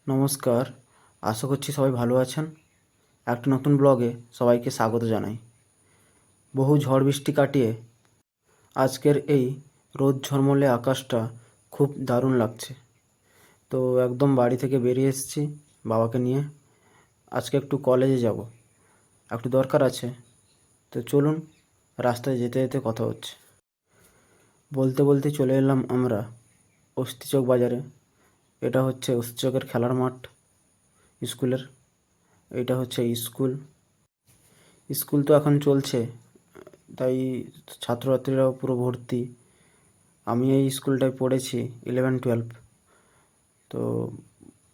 নমস্কার, আশা করছি সবাই ভালো আছেন। একটা নতুন ব্লগে সবাইকে স্বাগত জানাই। বহু ঝড় বৃষ্টি কাটিয়ে আজকের এই রোদ ঝলমলে আকাশটা খুব দারুণ লাগছে। তো একদম বাড়ি থেকে বেরিয়ে এসেছি বাবাকে নিয়ে। আজকে একটু কলেজে যাব, একটু দরকার আছে। তো চলুন, রাস্তায় যেতে যেতে কথা হচ্ছে। বলতে বলতে চলে এলাম আমরা অস্তিচক বাজারে। এটা হচ্ছে অস্তিচকের খেলার মাঠ স্কুলের। এটা হচ্ছে স্কুল। স্কুল তো এখন চলছে, তাই ছাত্রছাত্রীরাও পুরো ভর্তি। আমি এই স্কুলটায় পড়েছি 11-12। তো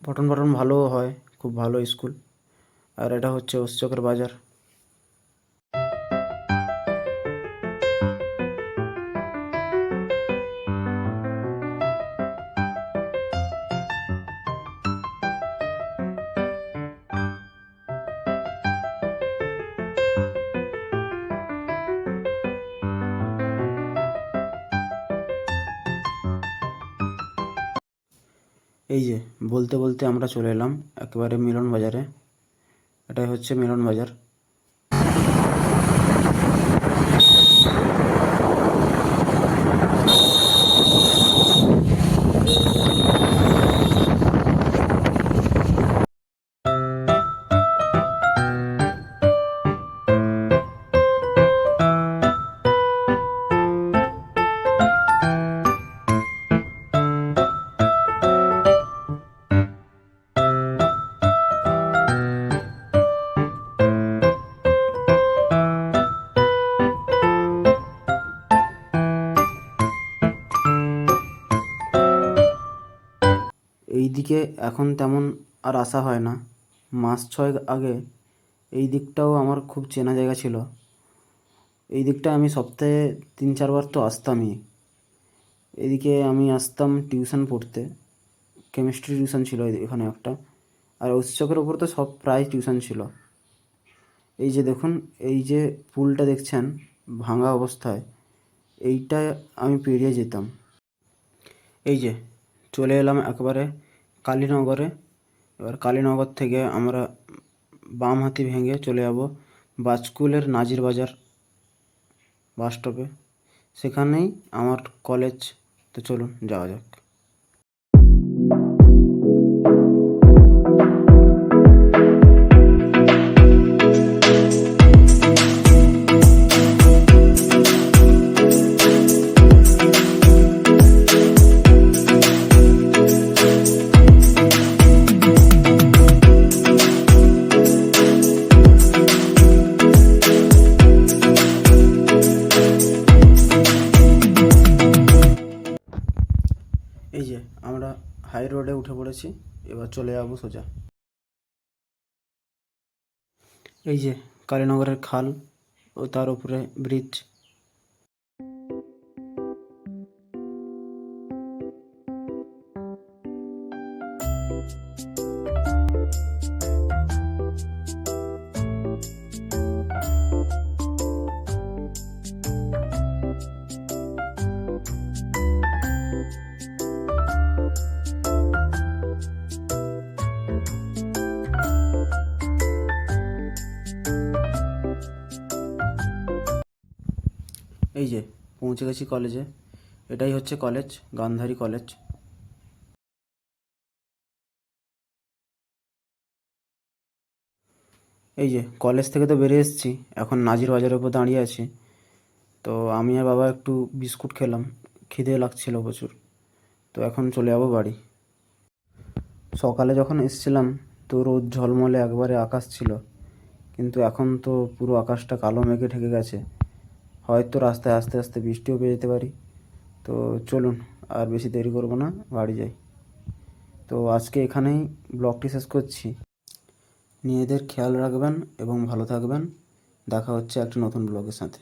পঠন পাঠন ভালোও হয়, খুব ভালো স্কুল। আর এটা হচ্ছে অস্তিচকের বাজার। এই যে বলতে বলতে আমরা চলে এলাম একেবারে মিলন বাজারে। এটাই হচ্ছে মিলন বাজার। এই দিকে এখন তেমন আর আসা হয় না। মাস 6 আগে এই দিকটাও আমার খুব চেনা জায়গা ছিল। এই দিকটা আমি সপ্তাহে 3-4 বার তো আসতামই। এদিকে আমি আসতাম টিউশন পড়তে। কেমিস্ট্রি টিউশন ছিল এখানে একটা। আর অস্তিচকের ওপর তো সব প্রায় টিউশন ছিল। এই যে দেখুন, এই যে পুলটা দেখছেন ভাঙা অবস্থায়, এইটা আমি পেরিয়ে যেতাম। এই যে চলে এলাম একেবারে কালীনগরে। এবার কালীনগর থেকে আমরা বাম হাতি ভেঙে চলে যাব বাজকুলের নাজির বাজার বাস স্টপে। সেখানেই আমার কলেজ। তো চলুন যাওয়া যাক। এই যে আমরা হাই রোডে উঠে পড়েছি, এবার চলে যাব সোজা। এই যে কালীনগরের খাল ও তার উপরে ব্রিজ। এই যে পৌঁছে গেছি কলেজে। এটাই হচ্ছে কলেজ, গান্ধারী কলেজ। এই যে কলেজ থেকে তো বেরিয়ে এসেছি, এখন নাজির বাজারের উপর দাঁড়িয়ে আছি। তো আমি আর বাবা একটু বিস্কুট খেলাম, খিদে লাগছিল প্রচুর। তো এখন চলে যাবো বাড়ি। সকালে যখন এসেছিলাম তো রোদ ঝলমলে একবারে আকাশ ছিল, কিন্তু এখন তো পুরো আকাশটা কালো মেঘে ঢেকে গেছে। হয়তো রাস্তায় আস্তে আস্তে বৃষ্টিও পেয়ে যেতে পারি। তো চলুন আর বেশি দেরি করব না, বাড়ি যাই। তো আজকে এখানেই ব্লগটি শেষ করছি। নিজেদের খেয়াল রাখবেন এবং ভালো থাকবেন। দেখা হচ্ছে একটা নতুন ব্লগের সাথে।